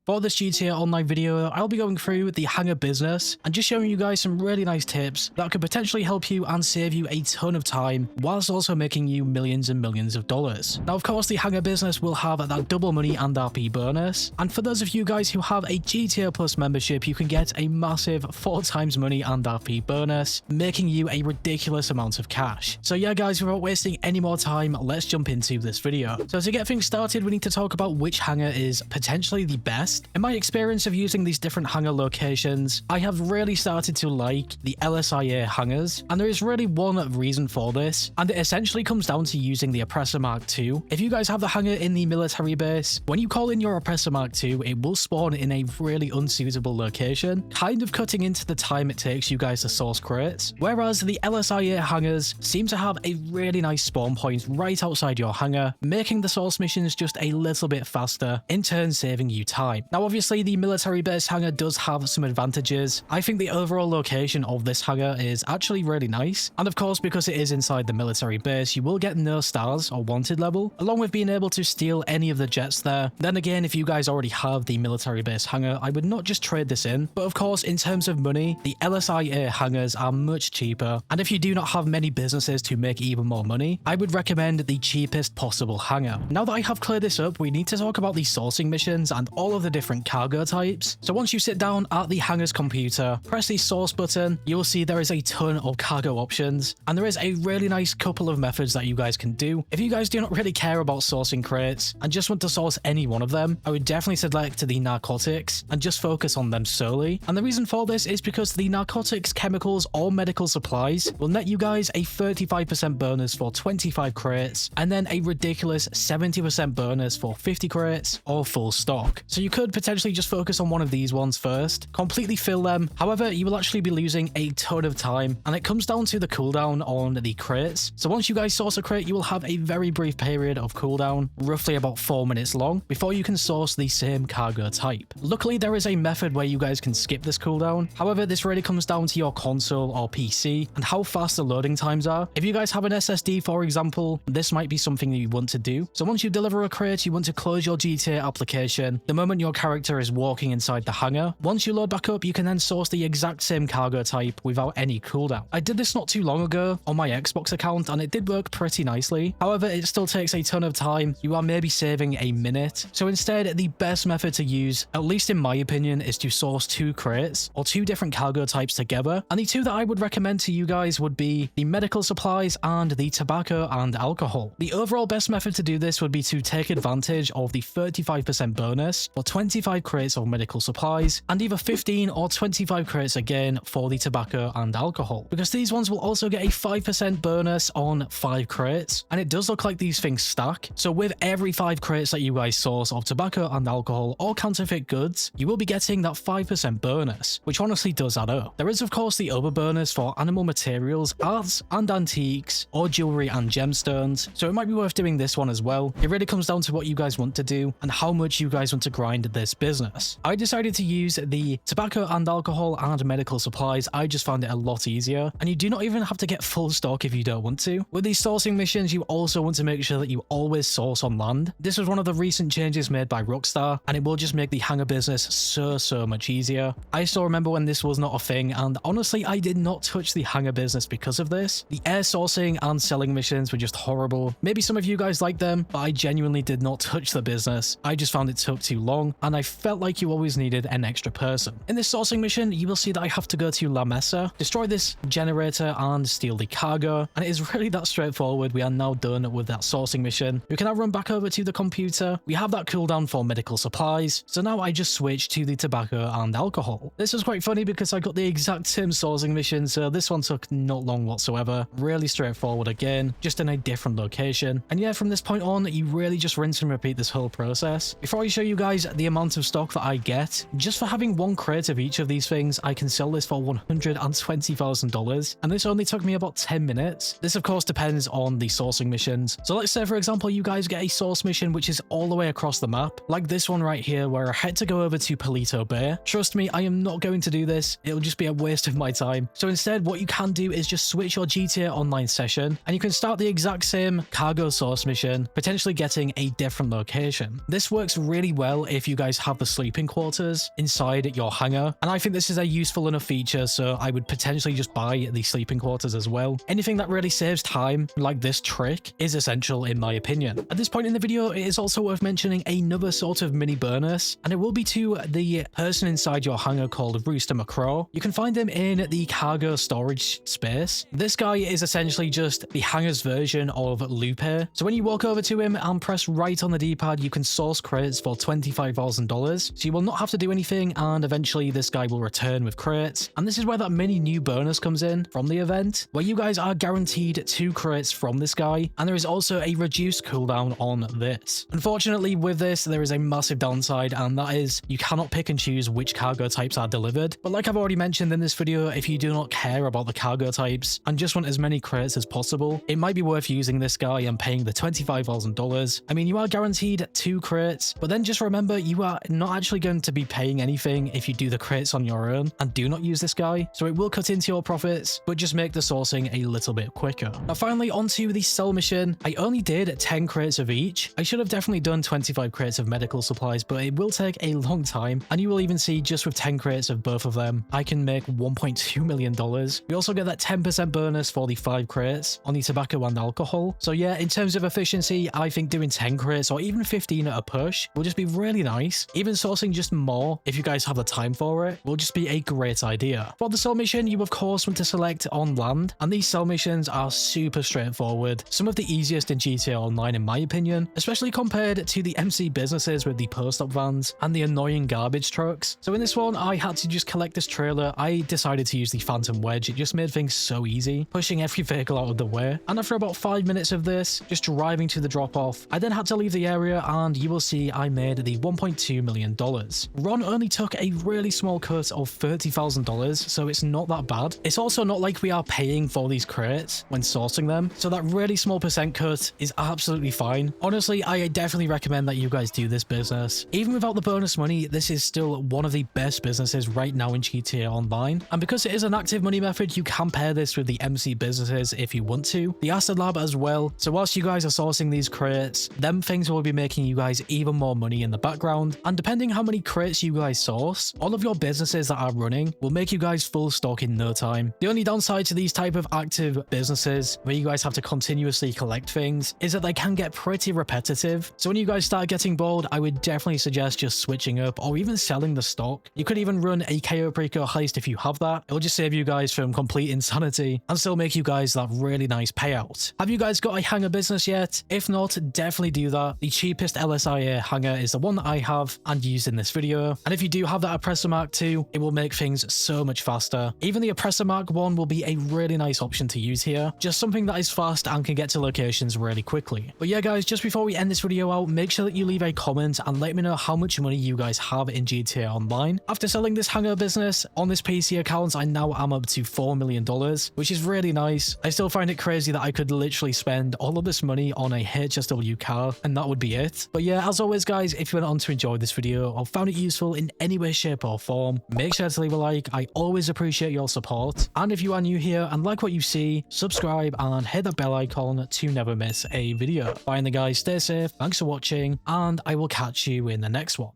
For this GTA Online video, I'll be going through the Hangar business and just showing you guys some really nice tips that could potentially help you and save you a ton of time, whilst also making you millions and millions of dollars. Now, of course, the Hangar business will have that double money and RP bonus, and for those of you guys who have a GTA Plus membership, you can get a massive 4 times money and RP bonus, making you a ridiculous amount of cash. So yeah guys, without wasting any more time, let's jump into this video. So to get things started, we need to talk about which hangar is potentially the best. In my experience of using these different hangar locations, I have really started to like the LSIA hangars, and there is really one reason for this, and it essentially comes down to using the Oppressor Mark II. If you guys have the hangar in the military base, when you call in your Oppressor Mark II, it will spawn in a really unsuitable location, kind of cutting into the time it takes you guys to source crates, whereas the LSIA hangars seem to have a really nice spawn point right outside your hangar, making the source missions just a little bit faster, in turn saving you time. Now obviously the military base hangar does have some advantages. I think the overall location of this hangar is actually really nice, and of course because it is inside the military base, you will get no stars or wanted level, along with being able to steal any of the jets there. Then again, if you guys already have the military base hangar, I would not just trade this in, but of course in terms of money, the LSIA hangars are much cheaper, and if you do not have many businesses to make even more money, I would recommend the cheapest possible hangar. Now that I have cleared this up, we need to talk about the sourcing missions and all of the different cargo types. So once you sit down at the hangar's computer, press the source button, you will see there is a ton of cargo options, and there is a really nice couple of methods that you guys can do. If you guys do not really care about sourcing crates and just want to source any one of them, I would definitely select the narcotics and just focus on them solely. And the reason for this is because the narcotics, chemicals, or medical supplies will net you guys a 35% bonus for 25 crates, and then a ridiculous 70% bonus for 50 crates or full stock. So you could potentially just focus on one of these ones first, completely fill them. However, you will actually be losing a ton of time, and it comes down to the cooldown on the crates. So once you guys source a crate, you will have a very brief period of cooldown, roughly about 4 minutes long, before you can source the same cargo type. Luckily, there is a method where you guys can skip this cooldown. However, this really comes down to your console or PC and how fast the loading times are. If you guys have an SSD, for example, this might be something that you want to do. So once you deliver a crate, you want to close your GTA application the moment your character is walking inside the hangar. Once you load back up, you can then source the exact same cargo type without any cooldown. I did this not too long ago on my Xbox account, and it did work pretty nicely. However, it still takes a ton of time. You are maybe saving a minute. So instead, the best method to use, at least in my opinion, is to source 2 crates or 2 different cargo types together. And the 2 that I would recommend to you guys would be the medical supplies and the tobacco and alcohol. The overall best method to do this would be to take advantage of the 35% bonus for 25 crates of medical supplies, and either 15 or 25 crates again for the tobacco and alcohol, because these ones will also get a 5% bonus on 5 crates, and it does look like these things stack. So with every 5 crates that you guys source of tobacco and alcohol or counterfeit goods, you will be getting that 5% bonus, which honestly does add up. There is of course the other bonus for animal materials, arts and antiques, or jewelry and gemstones, so it might be worth doing this one as well. It really comes down to what you guys want to do and how much you guys want to grind this business. I decided to use the tobacco and alcohol and medical supplies. I just found it a lot easier, and you do not even have to get full stock if you don't want to. With these sourcing missions, you also want to make sure that you always source on land. This was one of the recent changes made by Rockstar, and it will just make the hangar business so much easier. I still remember when this was not a thing, and honestly I did not touch the hangar business because of this. The air sourcing and selling missions were just horrible. Maybe some of you guys like them, but I genuinely did not touch the business. I just found it took too long, and I felt like you always needed an extra person. In this sourcing mission, you will see that I have to go to La Mesa, destroy this generator and steal the cargo, and it is really that straightforward. We are now done with that sourcing mission. We can now run back over to the computer. We have that cooldown for medical supplies, so now I just switch to the tobacco and alcohol. This was quite funny because I got the exact same sourcing mission, so this one took not long whatsoever. Really straightforward again, just in a different location. And yeah, from this point on, you really just rinse and repeat this whole process. Before I show you guys the amount of stock that I get, just for having 1 crate of each of these things, I can sell this for $120,000, and this only took me about 10 minutes. This of course depends on the sourcing missions. So let's say for example you guys get a source mission which is all the way across the map, like this one right here where I had to go over to Palito Bay. Trust me, I am not going to do this. It'll just be a waste of my time. So instead what you can do is just switch your GTA Online session, and you can start the exact same cargo source mission, potentially getting a different location. This works really well if you you guys have the sleeping quarters inside your hangar. And I think this is a useful enough feature, so I would potentially just buy the sleeping quarters as well. Anything that really saves time, like this trick, is essential in my opinion. At this point in the video, it is also worth mentioning another sort of mini bonus, and it will be to the person inside your hangar called Rooster McCraw. You can find him in the cargo storage space. This guy is essentially just the hangar's version of Lupe. So when you walk over to him and press right on the D-pad, you can source crates for $25,000. So you will not have to do anything, and eventually this guy will return with crates. And this is where that mini new bonus comes in from the event, where you guys are guaranteed 2 crates from this guy, and there is also a reduced cooldown on this. Unfortunately, with this, there is a massive downside, and that is you cannot pick and choose which cargo types are delivered. But like I've already mentioned in this video, if you do not care about the cargo types and just want as many crates as possible, it might be worth using this guy and paying the $25,000. I mean, you are guaranteed 2 crates, but then just remember you are not actually going to be paying anything if you do the crates on your own and do not use this guy. So it will cut into your profits, but just make the sourcing a little bit quicker. Now finally, onto the sell mission. I only did 10 crates of each. I should have definitely done 25 crates of medical supplies, but it will take a long time, and you will even see just with 10 crates of both of them, I can make $1.2 million. We also get that 10% bonus for the 5 crates on the tobacco and alcohol. So yeah, in terms of efficiency, I think doing 10 crates or even 15 at a push will just be really nice. Even sourcing just more, if you guys have the time for it, will just be a great idea. For the sell mission, you of course want to select on land, and these sell missions are super straightforward. Some of the easiest in GTA Online in my opinion, especially compared to the MC businesses with the post-op vans and the annoying garbage trucks. So in this one, I had to just collect this trailer. I decided to use the Phantom Wedge. It just made things so easy, pushing every vehicle out of the way. And after about 5 minutes of this, just driving to the drop-off, I then had to leave the area, and you will see I made the $1.2 million. Ron only took a really small cut of $30,000, so it's not that bad. It's also not like we are paying for these crates when sourcing them, so that really small percent cut is absolutely fine. Honestly, I definitely recommend that you guys do this business. Even without the bonus money, this is still one of the best businesses right now in GTA Online, and because it is an active money method, you can pair this with the MC businesses if you want to, the Acid Lab as well. So whilst you guys are sourcing these crates, them things will be making you guys even more money in the background, and depending how many crates you guys source, all of your businesses that are running will make you guys full stock in no time. The only downside to these type of active businesses where you guys have to continuously collect things is that they can get pretty repetitive. So when you guys start getting bored, I would definitely suggest just switching up or even selling the stock. You could even run a KO Preco heist if you have that. It'll just save you guys from complete insanity and still make you guys that really nice payout. Have you guys got a hangar business yet? If not, definitely do that. The cheapest LSIA hangar is the one that I have and used in this video. And if you do have that Oppressor Mark 2, it will make things so much faster. Even the Oppressor Mark 1 will be a really nice option to use here. Just something that is fast and can get to locations really quickly. But yeah guys, just before we end this video out, make sure that you leave a comment and let me know how much money you guys have in GTA Online. After selling this hangar business on this PC account, I now am up to $4 million, which is really nice. I still find it crazy that I could literally spend all of this money on a HSW car and that would be it. But yeah, as always guys, if you went on to enjoy this video or found it useful in any way, shape or form, make sure to leave a like. I always appreciate your support. And if you are new here and like what you see, subscribe and hit that bell icon to never miss a video. Finally guys, stay safe, thanks for watching, and I will catch you in the next one.